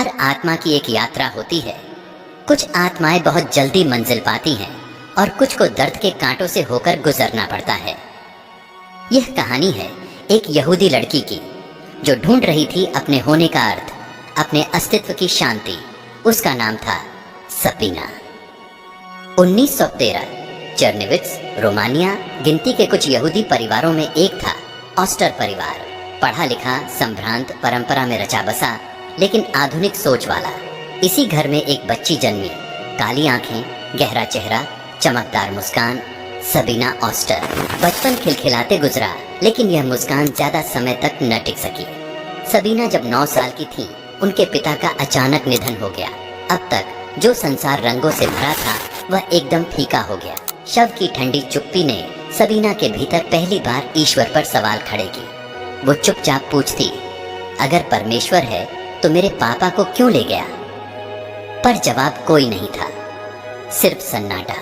हर आत्मा की एक यात्रा होती है। कुछ आत्माएं बहुत जल्दी मंजिल पाती हैं और कुछ को दर्द के कांटों से होकर गुजरना पड़ता है। यह कहानी है एक यहूदी लड़की की जो ढूंढ रही थी अपने होने का अर्थ, अपने अस्तित्व की शांति। उसका नाम था सबीना। 1913 चर्निविट्स, रोमानिया गिनती के कुछ यहूदी परिवारों में एक था। ऑस्टर परिवार, पढ़ा लिखा, संभ्रांत, परंपरा में रचा बसा, लेकिन आधुनिक सोच वाला। इसी घर में एक बच्ची जन्मी, काली आंखें, गहरा चेहरा, चमकदार मुस्कान, सबीना ऑस्टर। बचपन खिलखिलाते गुजरा, लेकिन यह मुस्कान ज्यादा समय तक न टिक सकी। सबीना जब 9 साल की थी, उनके पिता का अचानक निधन हो गया। अब तक जो संसार रंगों से भरा था वह एकदम फीका हो गया। शव की ठंडी चुप्पी ने सबीना के भीतर पहली बार ईश्वर पर सवाल खड़े किए। वो चुपचाप पूछती, अगर परमेश्वर है तो मेरे पापा को क्यों ले गया? पर जवाब कोई नहीं था, सिर्फ सन्नाटा।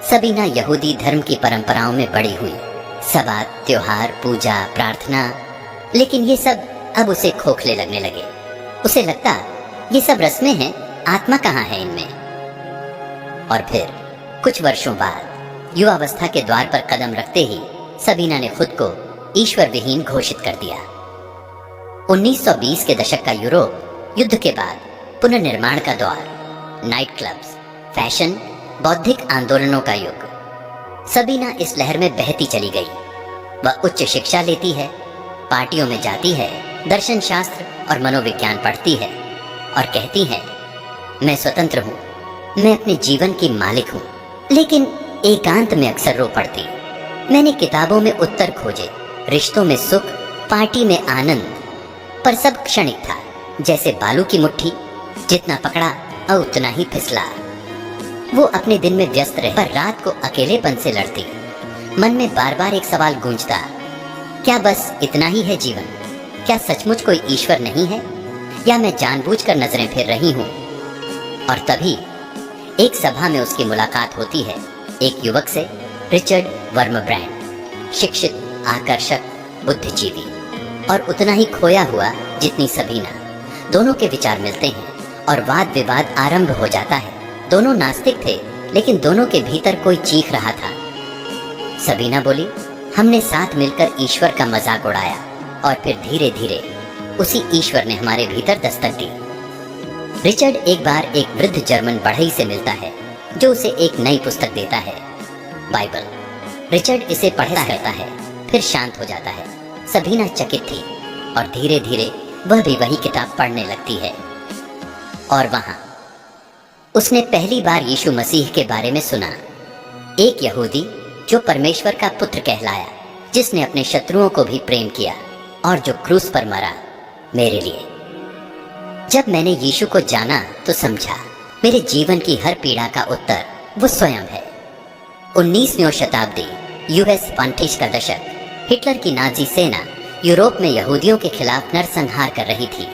सबीना यहूदी धर्म की परंपराओं में बड़ी हुई, सबात, त्योहार, पूजा, प्रार्थना, लेकिन ये सब अब उसे खोखले लगने लगे। उसे लगता ये सब रस्में हैं, आत्मा कहाँ है इनमें? और फिर कुछ वर्षों बाद युवावस्था के द्वार पर कदम रखते ही सबीना ने खुद को ईश्वर विहीन घोषित कर दिया। 1920 के दशक का यूरोप, युद्ध के बाद पुनर्निर्माण का दौर, नाइट क्लब्स, फैशन, बौद्धिक आंदोलनों का युग। सबीना इस लहर में बहती चली गई। वह उच्च शिक्षा लेती है, पार्टियों में जाती है, दर्शन शास्त्र और मनोविज्ञान पढ़ती है और कहती है, मैं स्वतंत्र हूँ, मैं अपने जीवन की मालिक हूँ। लेकिन एकांत में अक्सर रो पड़ती। मैंने किताबों में उत्तर खोजे, रिश्तों में सुख, पार्टी में आनंद, पर सब क्षणिक था, जैसे बालू की मुट्ठी, जितना पकड़ा और उतना ही फिसला। वो अपने दिन में व्यस्त रहे, पर रात को अकेलेपन से लड़ती। मन में बार बार एक सवाल गूंजता, क्या बस इतना ही है जीवन? क्या सचमुच कोई ईश्वर नहीं है, या मैं जानबूझकर नजरें फेर रही हूँ? और तभी एक सभा में उसकी मुलाकात होती है एक युवक से, रिचर्ड वर्मब्रैंड, शिक्षित, आकर्षक, बुद्धिजीवी और उतना ही खोया हुआ जितनी सबीना। दोनों के विचार मिलते हैं और वाद विवाद आरंभ हो जाता है। दोनों नास्तिक थे, लेकिन दोनों के भीतर कोई चीख रहा था। सबीना बोली, हमने साथ मिलकर ईश्वर का मजाक उड़ाया और फिर धीरे धीरे उसी ईश्वर ने हमारे भीतर दस्तक दी। रिचर्ड एक बार एक वृद्ध जर्मन बढ़ई से मिलता है जो उसे एक नई पुस्तक देता है, बाइबल। रिचर्ड इसे पढ़ता रहता है, फिर शांत हो जाता है। सबीना चकित थी और धीरे धीरे वह भी वही किताब पढ़ने लगती है। और वहां उसने पहली बार यीशु मसीह के बारे में सुना, एक यहूदी जो परमेश्वर का पुत्र कहलाया, जिसने अपने शत्रुओं को भी प्रेम किया और जो क्रूस पर मरा मेरे लिए। जब मैंने यीशु को जाना तो समझा मेरे जीवन की हर पीड़ा का उत्तर वो स्वयं है। 19वीं शताब्दी, यूएस फांटिश का दशक, हिटलर की नाजी सेना यूरोप में यहूदियों के खिलाफ नरसंहार कर रही थी।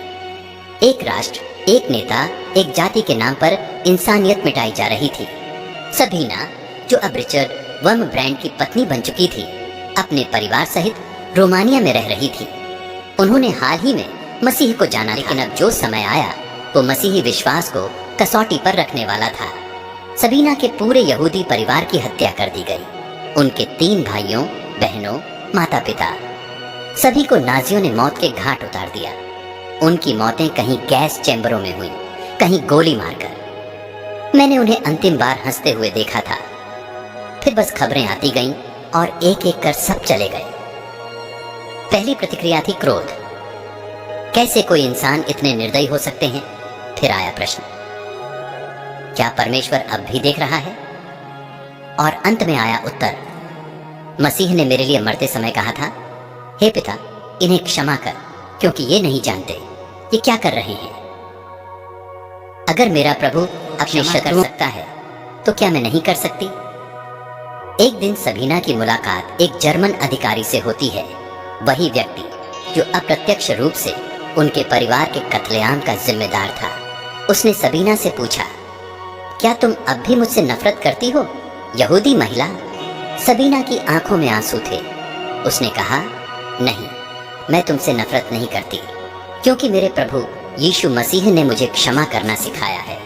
एक राष्ट्र, एक नेता, एक जाति के नाम पर इंसानियत मिटाई जा रही थी। सबीना, जो अब रिचर्ड वर्मब्रैंड की पत्नी बन चुकी थी, अपने परिवार सहित रोमानिया में रह रही थी। उन्होंने हाल ही में मसीह को जाना, लेकिन अब जो समय आया वो मसीही विश्वास को कसौटी पर रखने वाला था। सबीना के पूरे यहूदी परिवार की हत्या कर दी गई। उनके 3 भाइयों, बहनों, माता पिता, सभी को नाजियों ने मौत के घाट उतार दिया। उनकी मौतें कहीं गैस चैम्बरों में हुई, कहीं गोली मारकर। मैंने उन्हें अंतिम बार हंसते हुए देखा था। फिर बस खबरें आती गईं और एक एक कर सब चले गए। पहली प्रतिक्रिया थी क्रोध, कैसे कोई इंसान इतने निर्दयी हो सकते हैं? फिर आया प्रश्न, क्या परमेश्वर अब भी देख रहा है? और अंत में आया उत्तर, मसीह ने मेरे लिए मरते समय कहा था, हे पिता, इन्हें क्षमा कर, क्योंकि ये नहीं जानते ये क्या कर रहे हैं। अगर मेरा प्रभु अपने शत्रु सकता है तो क्या मैं नहीं कर सकती? एक दिन सबीना की मुलाकात एक जर्मन अधिकारी से होती है, वही व्यक्ति जो अप्रत्यक्ष रूप से उनके परिवार के कत्लेआम का जिम्मेदार था। उसने सबीना से पूछा, क्या तुम अब भी मुझसे नफरत करती हो, यहूदी महिला? सबीना की आंखों में आंसू थे। उसने कहा, नहीं, मैं तुमसे नफरत नहीं करती, क्योंकि मेरे प्रभु यीशु मसीह ने मुझे क्षमा करना सिखाया है।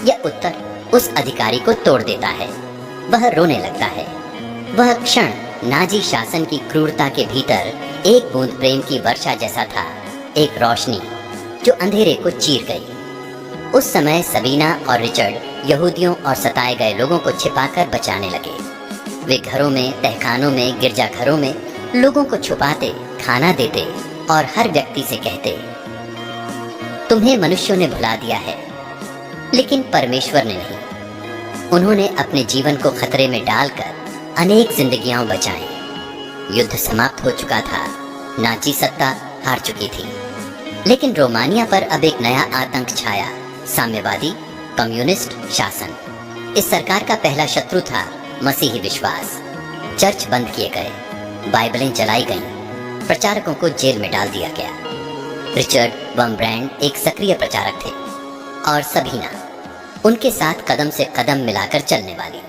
यह उत्तर उस अधिकारी को तोड़ देता है। वह रोने लगता है। वह क्षण नाजी शासन की क्रूरता के भीतर एक बूंद प्रेम की वर्षा जैसा था, एक रोशनी जो अंधेरे को चीर गई। उस समय सबीना और रिचर्ड यहूदियों और सताए गए लोगों को छिपाकर बचाने लगे। वे घरों में, तहखानों में, गिरजाघरों में लोगों को छुपाते, खाना देते और हर व्यक्ति से कहते, तुम्हें मनुष्यों ने भुला दिया है, लेकिन परमेश्वर ने नहीं। उन्होंने अपने जीवन को खतरे में डालकर अनेक जिंदगियां बचाई। युद्ध समाप्त हो चुका था, नाजी सत्ता हार चुकी थी, लेकिन रोमानिया पर अब एक नया आतंक छाया, साम्यवादी कम्युनिस्ट शासन। इस सरकार का पहला शत्रु था मसीही विश्वास। चर्च बंद किए गए, बाइबलें जलाई गईं, प्रचारकों को जेल में डाल दिया गया। रिचर्ड वम्ब्रैंड एक सक्रिय प्रचारक थे और सबीना उनके साथ कदम से कदम मिलाकर चलने वाली।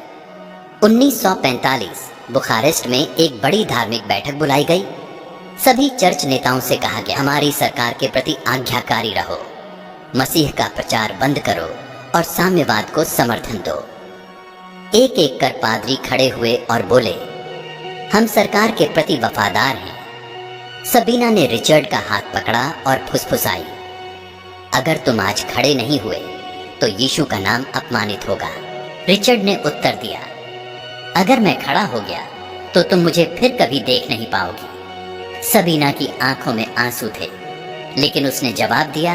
1945 बुखारेस्ट में एक बड़ी धार्मिक बैठक बुलाई गई। सभी चर्च नेताओं से कहा गया, हमारी सरकार के प्रति आज्ञाकारी रहो, मसीह का प्रचार बंद करो और साम्यवाद को समर्थन दो। एक एक कर पादरी खड़े हुए और बोले, हम सरकार के प्रति वफादार हैं। सबीना ने रिचर्ड का हाथ पकड़ा और फुसफुसाई, अगर तुम आज खड़े नहीं हुए तो यीशु का नाम अपमानित होगा। रिचर्ड ने उत्तर दिया, अगर मैं खड़ा हो गया तो तुम मुझे फिर कभी देख नहीं पाओगी। सबीना की आंखों में आंसू थे, लेकिन उसने जवाब दिया,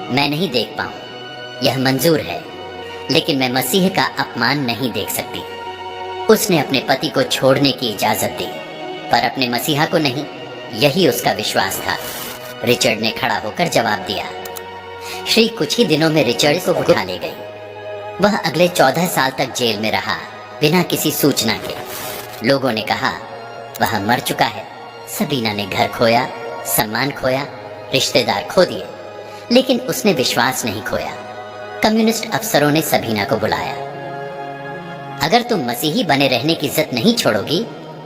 मैं नहीं देख पाऊं, यह मंजूर है, लेकिन मैं मसीह का अपमान नहीं देख सकती। उसने अपने पति को छोड़ने की इजाजत दी, पर अपने मसीहा को नहीं। यही उसका विश्वास था। रिचर्ड ने खड़ा होकर जवाब दिया। श्री कुछ ही दिनों में रिचर्ड को उठा ले गई। वह अगले 14 साल तक जेल में रहा, बिना किसी सूचना के। लोगों ने कहा, वह मर चुका है। सबीना ने घर खोया, सम्मान खोया, रिश्तेदार खो दिए, लेकिन उसने विश्वास नहीं खोया। कम्युनिस्ट अफसरों ने सबीना को बुलाया। अगर तुम मसीही बने रहने की इज्जत नहीं छोड़ोगी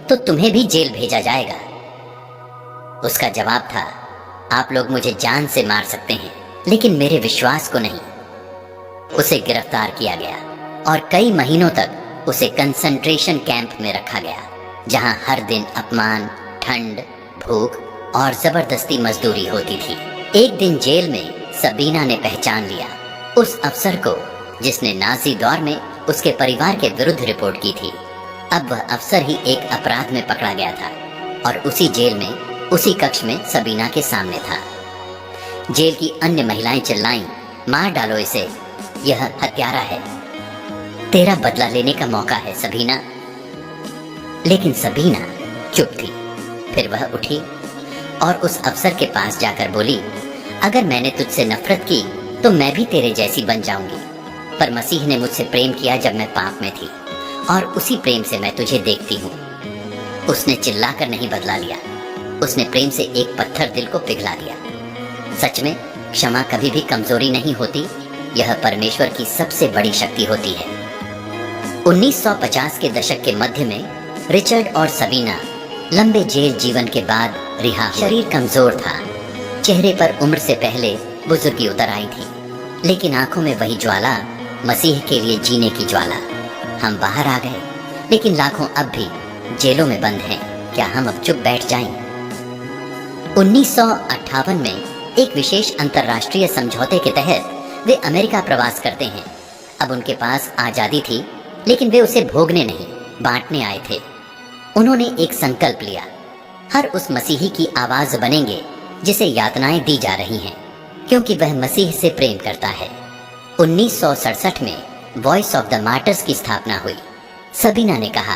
तो तुम्हें भी जेल भेजा जाएगा। उसका जवाब था, आप लोग मुझे जान से मार सकते हैं, लेकिन मेरे विश्वास को नहीं। उसे गिरफ्तार किया गया और कई महीनों तक उसे कंसंट्रेशन कैंप में रखा गया, जहां हर दिन अपमान, ठंड, भूख और जबरदस्ती मजदूरी होती थी। एक दिन जेल में सबीना ने पहचान लिया उस अफसर को जिसने नाजी दौर में उसके परिवार के विरुद्ध रिपोर्ट की थी। अब वह अफसर ही एक अपराध में पकड़ा गया था और उसी जेल में, उसी कक्ष में सबीना के सामने था। जेल की अन्य महिलाएं चिल्लाईं, मार डालो इसे, यह हत्यारा है, तेरा बदला लेने का मौका है सबीना। लेकिन सबीना चुप थी। फिर वह उठी और उस अफसर के पास जाकर बोली, अगर मैंने तुझसे नफरत की तो मैं भी तेरे जैसी बन जाऊंगी, पर मसीह ने मुझसे प्रेम किया जब मैं पाप में थी, और उसी प्रेम से मैं तुझे देखती हूँ। उसने चिल्लाकर नहीं बदला लिया, उसने प्रेम से एक पत्थर दिल को पिघला दिया। सच में क्षमा कभी भी कमजोरी नहीं होती, यह परमेश्वर की सबसे बड़ी शक्ति होती है। 1950 के दशक के मध्य में रिचर्ड और सबीना लंबे जेल जीवन के बाद रिहा हुए। शरीर कमजोर था, चेहरे पर उम्र से पहले बुजुर्गी उतर आई थी, लेकिन आंखों में वही ज्वाला, मसीह के लिए जीने की ज्वाला। हम बाहर आ गए, लेकिन लाखों अब भी जेलों में बंद हैं। क्या हम अब चुप बैठ जाएं? 1958 में एक विशेष अंतर्राष्ट्रीय समझौते के तहत वे अमेरिका प्रवास करते हैं। अब उनके पास आजादी थी, लेकिन वे उसे भोगने नहीं, बांटने आए थे। उन्होंने एक संकल्प लिया, हर उस मसीही की आवाज बनेंगे जिसे यातनाएं दी जा रही हैं, क्योंकि वह मसीह से प्रेम करता है। 1967 में वॉइस ऑफ द मार्टर्स की स्थापना हुई। सबीना ने कहा,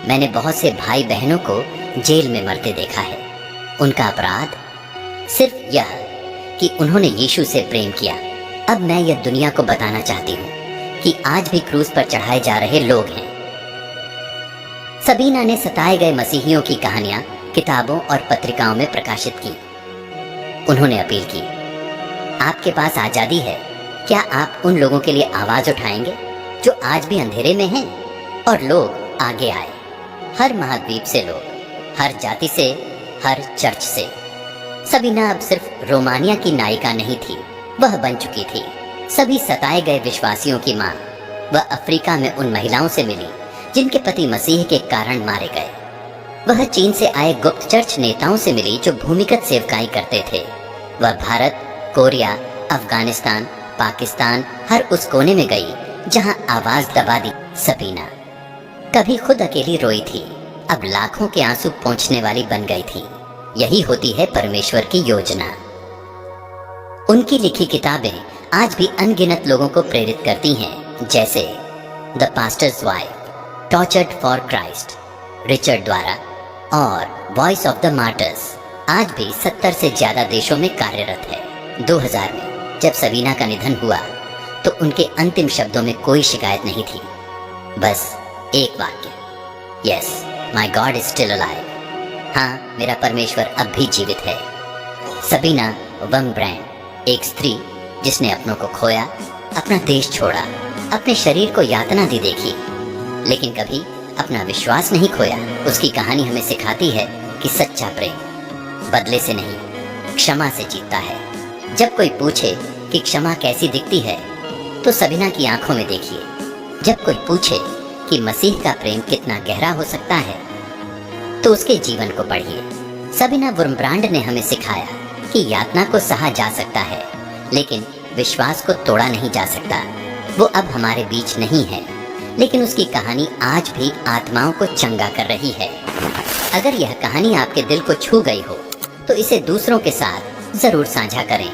मैंने बहुत से भाई बहनों को जेल में मरते देखा है। उनका अपराध सिर्फ यह कि उन्होंने यीशु से प्रेम किया। अब मैं यह दुनिया को बताना चाहती हूँ कि आज भी क्रूस पर चढ़ाए जा रहे लोग हैं। सबीना ने सताए गए मसीहियों की कहानियां किताबों और पत्रिकाओं में प्रकाशित की। उन्होंने अपील की, आपके पास आजादी है, क्या आप उन लोगों के लिए आवाज उठाएंगे जो आज भी अंधेरे में हैं? और लोग आगे आए, हर महाद्वीप से लोग, हर जाति से, हर चर्च से। सबीना अब सिर्फ रोमानिया की नायिका नहीं थी, वह बन चुकी थी सभी सताए गए विश्वासियों की मां। वह अफ्रीका में उन महिलाओं से मिली जिनके पति मसीह के कारण मारे गए। वह चीन से आए गुप्त चर्च नेताओं से मिली जो भूमिगत सेवकाई करते थे। वह भारत, कोरिया, अफगानिस्तान, पाकिस्तान, हर उस कोने में गई जहां आवाज दबा दी सबीना। कभी खुद अकेली रोई थी, अब लाखों के आंसू पोंछने वाली बन गई थी। यही होती है परमेश्वर की योजना। उनकी लिखी किताबें आज भी अनगिनत लोगों को प्रेरित करती हैं, जैसे the pastors wife, tortured for Christ, Richard द्वारा, और वॉइस ऑफ द मार्टर्स आज भी 70 से ज्यादा देशों में कार्यरत है। 2000 में जब सबीना का निधन हुआ तो उनके अंतिम शब्दों में कोई शिकायत नहीं थी, बस एक वाक्य, yes my God is still alive. हाँ, मेरा परमेश्वर अब भी जीवित है। सबीना वंगब्रैंड, एक स्त्री जिसने अपनों को खोया, अपना देश छोड़ा, अपने शरीर को यातना दी देखी, लेकिन कभी अपना विश्वास नहीं खोया। उसकी कहानी हमें सिखाती है कि सच्चा प्रेम बदले से नहीं, क्षमा से जीतता है। जब कोई पूछे कि क्षमा कैसी दिखती है तो सबीना की आंखों में देखिए। जब कोई पूछे कि मसीह का प्रेम कितना गहरा हो सकता है तो उसके जीवन को पढ़िए। सबीना वुर्मब्रांड ने हमें सिखाया कि यातना को सहा जा सकता है, लेकिन विश्वास को तोड़ा नहीं जा सकता। वो अब हमारे बीच नहीं है, लेकिन उसकी कहानी आज भी आत्माओं को चंगा कर रही है। अगर यह कहानी आपके दिल को छू गई हो तो इसे दूसरों के साथ जरूर साझा करें।